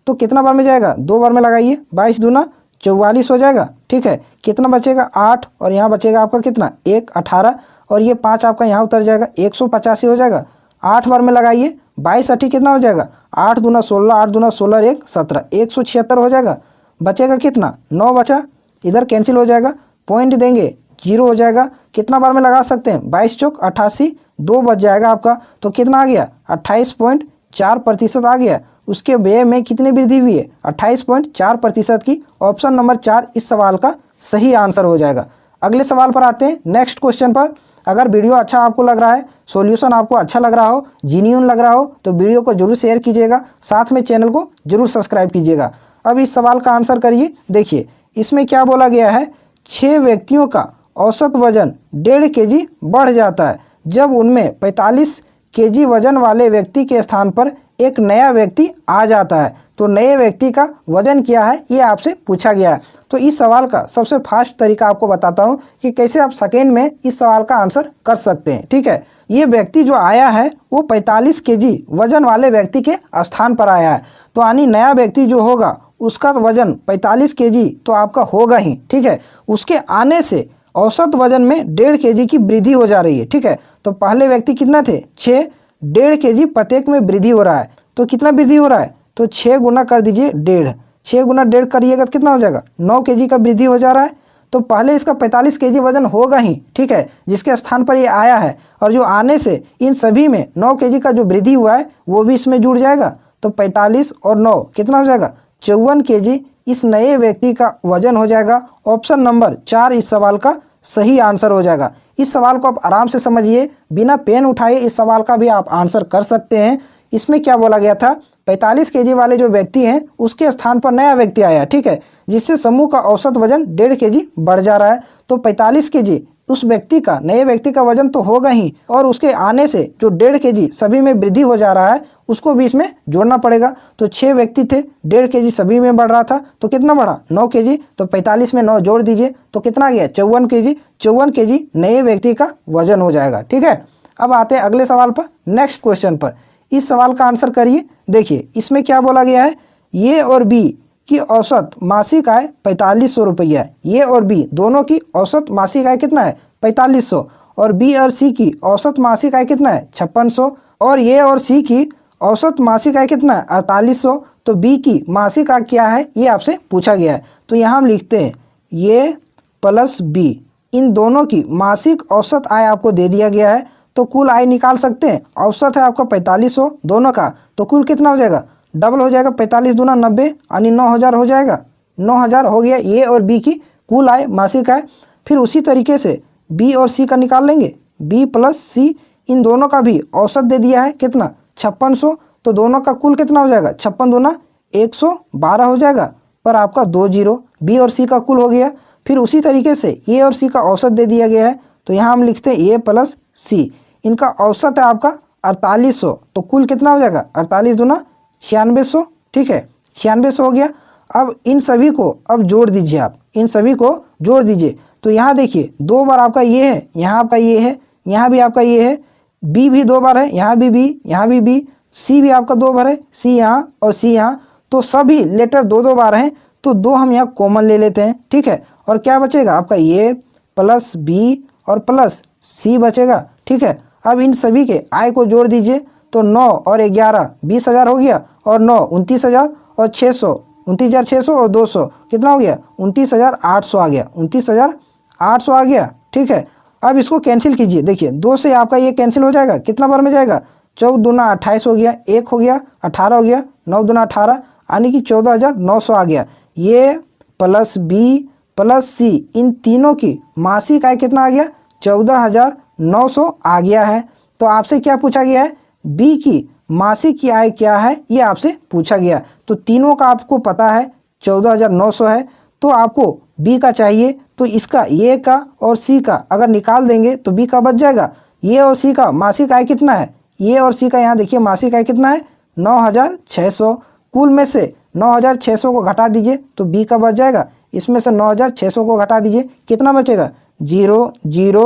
तो कितना बार में जाएगा 2 बार में लगाइए, 22 दूना 44 हो जाएगा, ठीक है। कितना बचेगा 8 और यहाँ बचेगा आपका कितना 1 18 और ये 5 आपका यहाँ उतर जाएगा 185 हो जाएगा। 8 बार में लगाइए, 22 80 कितना हो जाएगा 8 दूना 16, 8 दूना 16 1 17, 176 हो जाएगा। बचेगा कितना 9 बचा, इधर कैंसिल हो जाएगा, पॉइंट देंगे 0 हो जाएगा। कितना बार में लगा सकते हैं 22 चौक 88, 2 बच जाएगा आपका, तो कितना आ गया 28.4% आ गया। उसके व्यय में कितनी वृद्धि हुई है 28.4% की। ऑप्शन नंबर 4 इस सवाल का सही आंसर हो जाएगा। अगले सवाल पर आते हैं, नेक्स्ट क्वेश्चन पर। अगर वीडियो अच्छा आपको लग रहा है, सॉल्यूशन आपको अच्छा लग रहा हो, जेन्युइन लग रहा हो, तो वीडियो को जरूर शेयर कीजिएगा, साथ में चैनल को जरूर सब्सक्राइब कीजिएगा। अब इस सवाल का आंसर करिए। देखिए इसमें क्या बोला गया है, 6 व्यक्तियों का औसत वजन 1.5 kg बढ़ जाता है जब उनमें 45 kg वजन वाले व्यक्ति के स्थान पर एक नया व्यक्ति आ जाता है। तो नए व्यक्ति का वजन क्या है ये आपसे पूछा गया है। तो इस सवाल का सबसे फास्ट तरीका आपको बताता हूँ कि कैसे आप सेकेंड में इस सवाल का आंसर कर सकते हैं, ठीक है। ये व्यक्ति जो आया है वो 45 kg वजन वाले व्यक्ति के स्थान पर आया है, तो यानी नया व्यक्ति जो होगा उसका वजन 45 kg तो आपका होगा ही, ठीक है। उसके आने से औसत वजन में 1.5 kg की वृद्धि हो जा रही है, ठीक है। तो पहले व्यक्ति कितना थे 6, 1.5 kg प्रत्येक में वृद्धि हो रहा है। तो कितना वृद्धि हो रहा है, तो 6 गुना कर दीजिए 1.5, 6 गुना 1.5 करिएगा तो कितना हो जाएगा 9 kg का वृद्धि हो जा रहा है। तो पहले इसका 45 केजी वजन होगा ही, ठीक है, जिसके स्थान पर ये आया है, और जो आने से इन सभी में 9 केजी का जो वृद्धि हुआ है वो भी इसमें जुड़ जाएगा। तो 45 और 9 कितना हो जाएगा, 54 केजी इस नए व्यक्ति का वजन हो जाएगा। ऑप्शन नंबर 4 इस सवाल का सही आंसर हो जाएगा। इस सवाल को आप आराम से समझिए, बिना पेन उठाए इस सवाल का भी आप आंसर कर सकते हैं। इसमें क्या बोला गया था, 45 केजी वाले जो व्यक्ति हैं उसके स्थान पर नया व्यक्ति आया, ठीक है, जिससे समूह का औसत वजन 1.5 केजी बढ़ जा रहा है। तो 45 केजी उस व्यक्ति का, नए व्यक्ति का वजन तो होगा ही, और उसके आने से जो 1.5 केजी सभी में वृद्धि हो जा रहा है उसको भी इसमें जोड़ना पड़ेगा। तो 6 व्यक्ति थे, 1.5 केजी सभी में बढ़ रहा था, तो कितना बढ़ा, 9 केजी। तो 45 में 9 जोड़ दीजिए तो कितना आ गया, 54 केजी। 54 केजी नए व्यक्ति का वजन हो जाएगा, ठीक है। अब आते हैं अगले सवाल पर, नेक्स्ट क्वेश्चन पर। इस सवाल का आंसर करिए। देखिए इसमें क्या बोला गया है, ए और बी की औसत मासिक आय 4500 रुपया है। ए और बी दोनों की औसत मासिक आय कितना है, 4500। और बी और सी की औसत मासिक आय कितना है, 5600। और ए और सी की औसत मासिक आय कितना है, 4800। तो बी की मासिक आय क्या है ये आपसे पूछा गया है। तो यहाँ हम लिखते हैं ए प्लस बी, इन दोनों की मासिक औसत आय आपको दे दिया गया है। तो कुल आय निकाल सकते हैं। औसत है आपका 4500 दोनों का, तो कुल कितना हो जाएगा, डबल हो जाएगा, 45 दूना 90 यानी 9000 हो जाएगा। 9000 हो गया ए और बी की कुल आय, मासिक आय। फिर उसी तरीके से बी और सी का निकाल लेंगे, बी प्लस सी, इन दोनों का भी औसत दे दिया है कितना, 5600। तो दोनों का कुल कितना हो जाएगा, 56 दूना 112 हो जाएगा, पर आपका 2 जीरो, बी और सी का कुल हो गया। फिर उसी तरीके से ए और सी का औसत दे दिया गया है, तो यहाँ हम लिखते हैं ए प्लस सी, इनका औसत है आपका 4800। तो कुल कितना हो जाएगा, 48 दूना 9600, ठीक है, 9600 हो गया। अब इन सभी को अब जोड़ दीजिए, आप इन सभी को जोड़ दीजिए। तो यहाँ देखिए 2 बार आपका ये है, यहाँ आपका ये है, यहाँ भी आपका ये है, बी भी 2 बार है, यहाँ भी बी, यहाँ भी बी, सी भी आपका 2 बार है, सी यहाँ और सी यहाँ। तो सभी लेटर 2-2 बार हैं, तो 2 हम यहाँ कॉमन ले लेते हैं, ठीक है। और क्या बचेगा आपका, ए प्लस बी और प्लस सी बचेगा, ठीक है। अब इन सभी के आय को जोड़ दीजिए, तो 9 और 11 20,000 हो गया, और 9 29,000, और 600 29,600 और 200 कितना हो गया, 29,800 आ गया, 29,800 आ गया, ठीक है। अब इसको कैंसिल कीजिए, देखिए 2 से आपका ये कैंसिल हो जाएगा, कितना बार में जाएगा, 14 दूना 28 हो गया, 1 हो गया, 18 हो गया, 9 दूना 18 यानी कि 14,900 आ गया। ये प्लस बी प्लस सी, इन तीनों की मासिक आय कितना आ गया, 14,900 आ गया है। तो आपसे क्या पूछा गया है, बी की मासिक की आय क्या है ये आपसे पूछा गया। तो तीनों का आपको पता है 14,900 है, तो आपको बी का चाहिए। तो इसका ए का और सी का अगर निकाल देंगे तो बी का बच जाएगा। ए और सी का मासिक आय कितना है, ए और सी का यहाँ देखिए मासिक आय कितना है, 9,600। कुल में से 9,600 को घटा दीजिए तो बी का बच जाएगा। इसमें से 9,600 को घटा दीजिए, कितना बचेगा, 0 0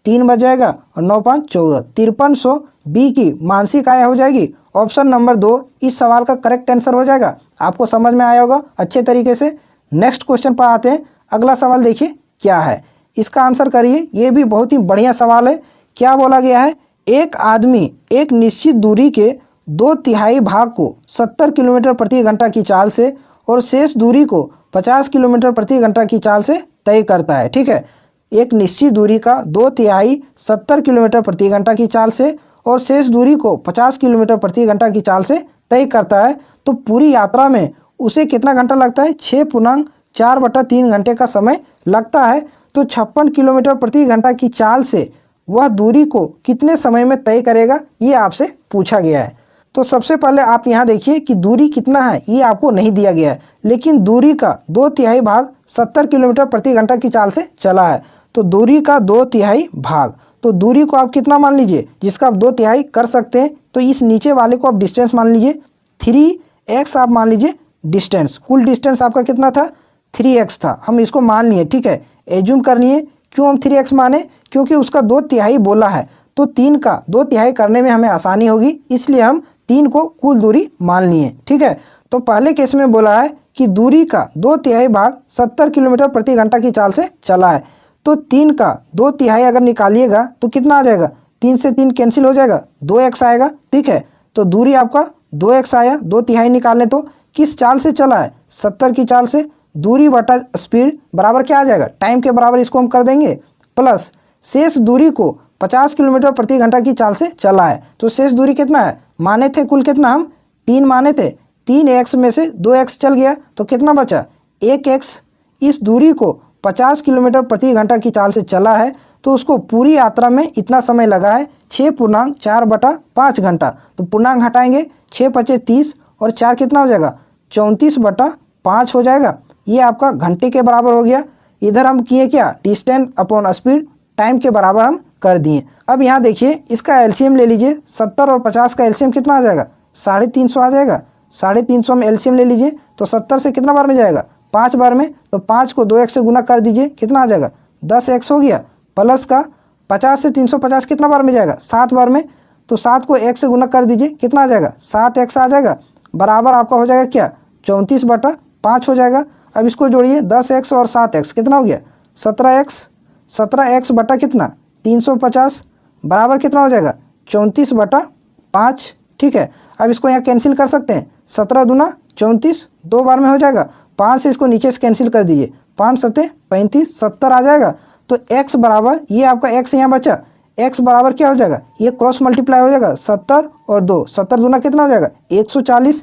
3 बच जाएगा, और 9 5 14, 5300 बी की मासिक आय हो जाएगी। ऑप्शन नंबर 2 इस सवाल का करेक्ट आंसर हो जाएगा। आपको समझ में आया होगा अच्छे तरीके से। नेक्स्ट क्वेश्चन पर आते हैं। अगला सवाल देखिए क्या है, इसका आंसर करिए। ये भी बहुत ही बढ़िया सवाल है। क्या बोला गया है, एक आदमी एक निश्चित दूरी के 2/3 भाग को 70 किलोमीटर प्रति घंटा की चाल से और शेष दूरी को 50 किलोमीटर प्रति घंटा की चाल से तय करता है, ठीक है। एक निश्चित दूरी का 2/3 70 किलोमीटर प्रति घंटा की चाल से और शेष दूरी को 50 किलोमीटर प्रति घंटा की चाल से तय करता है। तो पूरी यात्रा में उसे कितना घंटा लगता है, 6.4/3 घंटे का समय लगता है। तो 56 किलोमीटर प्रति घंटा की चाल से वह दूरी को कितने समय में तय करेगा ये आपसे पूछा गया है। तो सबसे पहले आप यहाँ देखिए कि दूरी कितना है ये आपको नहीं दिया गया है, लेकिन दूरी का 2/3 भाग 70 किलोमीटर प्रति घंटा की चाल से चला है। तो दूरी का 2/3 भाग, तो दूरी को आप कितना मान लीजिए जिसका आप 2/3 कर सकते हैं। तो इस नीचे वाले को आप डिस्टेंस मान लीजिए, 3x आप मान लीजिए डिस्टेंस। कुल डिस्टेंस आपका कितना था, 3x था। हम इसको मान लिए, ठीक है, एज्यूम करनी है। क्यों हम 3x माने, क्योंकि उसका 2/3 बोला है, तो 3 का 2/3 करने में हमें आसानी होगी, इसलिए हम 3 को कुल दूरी मान लिए, ठीक है। तो पहले केस में बोला है कि दूरी का 2/3 भाग 70 किलोमीटर प्रति घंटा की चाल से चला है। तो 3 का 2/3 अगर निकालिएगा तो कितना आ जाएगा, 3 से 3 कैंसिल हो जाएगा, 2x आएगा, ठीक है। तो दूरी आपका 2x आया, 2/3 निकालने तो किस चाल से चला है, 70 की चाल से। दूरी बटा स्पीड बराबर क्या आ जाएगा, टाइम के बराबर इसको हम कर देंगे, प्लस शेष दूरी को 50 किलोमीटर प्रति घंटा की चाल से चला है। तो शेष दूरी कितना है, माने थे कुल कितना, हम 3 माने थे, 3x में से 2x चल गया तो कितना बचा, 1x। इस दूरी को 50 किलोमीटर प्रति घंटा की चाल से चला है तो उसको पूरी यात्रा में इतना समय लगा है 6.4/5 घंटा। तो पूर्णांक हटाएंगे, 6 × 30 और 4 कितना हो जाएगा, 34/5 हो जाएगा। ये आपका घंटे के बराबर हो गया। इधर हम किए क्या, डिस्टेंस अपॉन स्पीड टाइम के बराबर हम कर दिए। अब यहाँ देखिए इसका एलसीएम ले लीजिए, 70 और 50 का एलसीएम कितना आ जाएगा, 350 आ जाएगा। 350 में एलसीएम ले लीजिए तो 70 से कितना बार में जाएगा, 5 बार में। तो 5 को 2x से गुना कर दीजिए, कितना आ जाएगा, 10x हो गया। प्लस का 50 से 350 कितना बार में जाएगा, 7 बार में। तो 7 को 1 से गुना कर दीजिए, कितना आ जाएगा, 7x आ जाएगा। बराबर आपका हो जाएगा क्या, 34/5 हो जाएगा। अब इसको जोड़िए, 10x और 7x कितना हो गया, 17x। 17x बटा कितना, 350 बराबर कितना हो जाएगा, 34/5। ठीक है, अब इसको यहाँ कैंसिल कर सकते हैं, 17 दूना 34, 2 बार में हो जाएगा। 5 से इसको नीचे से कैंसिल कर दीजिए, 5 7 35, 70 आ जाएगा। तो x बराबर, ये आपका x यहाँ बचा, x बराबर क्या हो जाएगा, ये क्रॉस मल्टीप्लाई हो जाएगा, 70 और 2, 70 दूना कितना हो जाएगा, 140।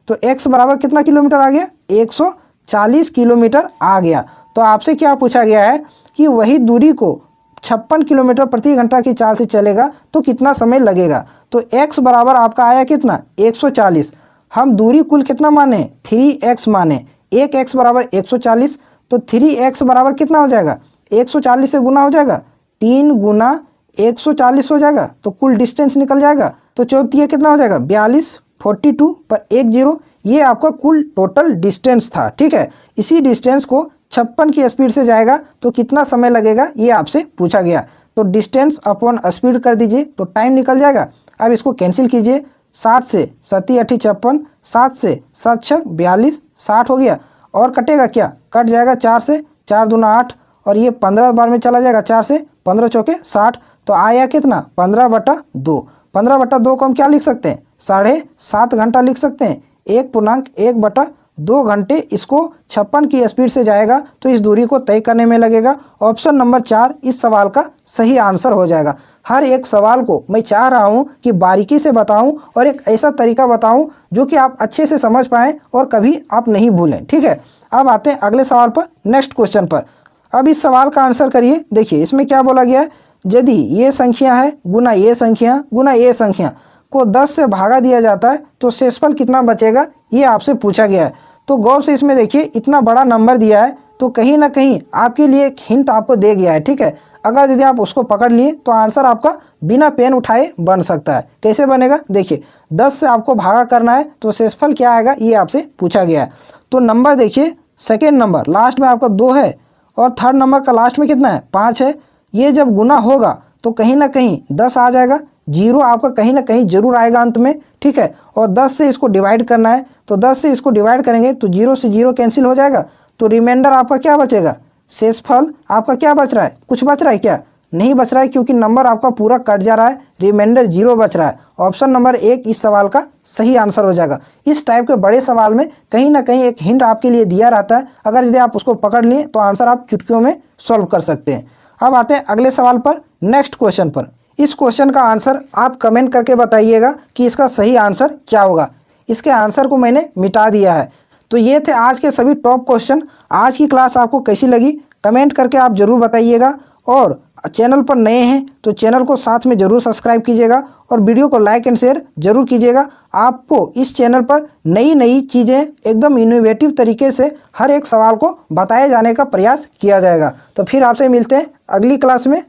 तो x बराबर कितना किलोमीटर आ गया, 140 किलोमीटर आ गया। तो आपसे क्या पूछा गया है कि वही दूरी को 56 किलोमीटर प्रति घंटा की चाल से चलेगा तो कितना समय लगेगा। तो x बराबर आपका आया कितना, 140। हम दूरी कुल कितना माने, 3x माने, 1x बराबर 140। तो 3x बराबर कितना हो जाएगा, 140 से गुना हो जाएगा, 3 गुना 140 हो जाएगा। तो कुल डिस्टेंस निकल जाएगा। तो चौथी कितना हो जाएगा, 42, 42 पर 1 0, ये आपका कुल टोटल डिस्टेंस था। ठीक है, इसी डिस्टेंस को 56 की स्पीड से जाएगा तो कितना समय लगेगा, ये आपसे पूछा गया। तो डिस्टेंस अपॉन स्पीड कर दीजिए तो टाइम निकल जाएगा। अब इसको कैंसिल कीजिए, 7 से 7 8 56, 7 से 7 6 42, 60 हो गया। और कटेगा क्या, कट जाएगा 4 से, 4 दूना 8 और ये 15 बार में चला जाएगा, 4 से 15 चौके 60। तो आया कितना, 15/2। 15/2 को हम क्या लिख सकते हैं, 7.5 घंटा लिख सकते हैं। 1.1/2 घंटे इसको 56 की स्पीड से जाएगा तो इस दूरी को तय करने में लगेगा। ऑप्शन नंबर 4 इस सवाल का सही आंसर हो जाएगा। हर एक सवाल को मैं चाह रहा हूं कि बारीकी से बताऊं और एक ऐसा तरीका बताऊं जो कि आप अच्छे से समझ पाएं और कभी आप नहीं भूलें। ठीक है, अब आते हैं अगले सवाल पर, नेक्स्ट क्वेश्चन पर। अब इस सवाल का आंसर करिए। देखिए इसमें क्या बोला गया है, यदि ये संख्या है गुना ये संख्या गुना ये संख्या को 10 से भागा दिया जाता है तो शेषफल कितना बचेगा, ये आपसे पूछा गया है। तो गौर से इसमें देखिए, इतना बड़ा नंबर दिया है तो कहीं ना कहीं आपके लिए एक हिंट आपको दे गया है। ठीक है, अगर यदि आप उसको पकड़ लिए तो आंसर आपका बिना पेन उठाए बन सकता है। कैसे बनेगा, देखिए 10 से आपको भागा करना है तो शेषफल क्या आएगा, ये आपसे पूछा गया है। तो नंबर देखिए, सेकेंड नंबर लास्ट में आपका 2 है और थर्ड नंबर का लास्ट में कितना है, 5 है। ये जब गुना होगा तो कहीं ना कहीं 10 आ जाएगा, 0 आपका कहीं ना कहीं जरूर आएगा अंत में। ठीक है, और 10 से इसको डिवाइड करना है तो 10 से इसको डिवाइड करेंगे तो 0 से 0 कैंसिल हो जाएगा। तो रिमाइंडर आपका क्या बचेगा, शेषफल आपका क्या बच रहा है, कुछ बच रहा है क्या, नहीं बच रहा है, क्योंकि नंबर आपका पूरा कट जा रहा है, रिमाइंडर 0 बच रहा है। ऑप्शन नंबर 1 इस सवाल का सही आंसर हो जाएगा। इस टाइप के बड़े सवाल में कहीं ना कहीं एक हिंट आपके लिए दिया रहता है, अगर यदि आप उसको पकड़ लिए तो आंसर आप चुटकियों में सॉल्व कर सकते हैं। अब आते हैं अगले सवाल पर, नेक्स्ट क्वेश्चन पर। इस क्वेश्चन का आंसर आप कमेंट करके बताइएगा कि इसका सही आंसर क्या होगा। इसके आंसर को मैंने मिटा दिया है। तो ये थे आज के सभी टॉप क्वेश्चन। आज की क्लास आपको कैसी लगी कमेंट करके आप ज़रूर बताइएगा, और चैनल पर नए हैं तो चैनल को साथ में ज़रूर सब्सक्राइब कीजिएगा और वीडियो को लाइक एंड शेयर जरूर कीजिएगा। आपको इस चैनल पर नई नई चीज़ें एकदम इनोवेटिव तरीके से हर एक सवाल को बताए जाने का प्रयास किया जाएगा। तो फिर आपसे मिलते हैं अगली क्लास में।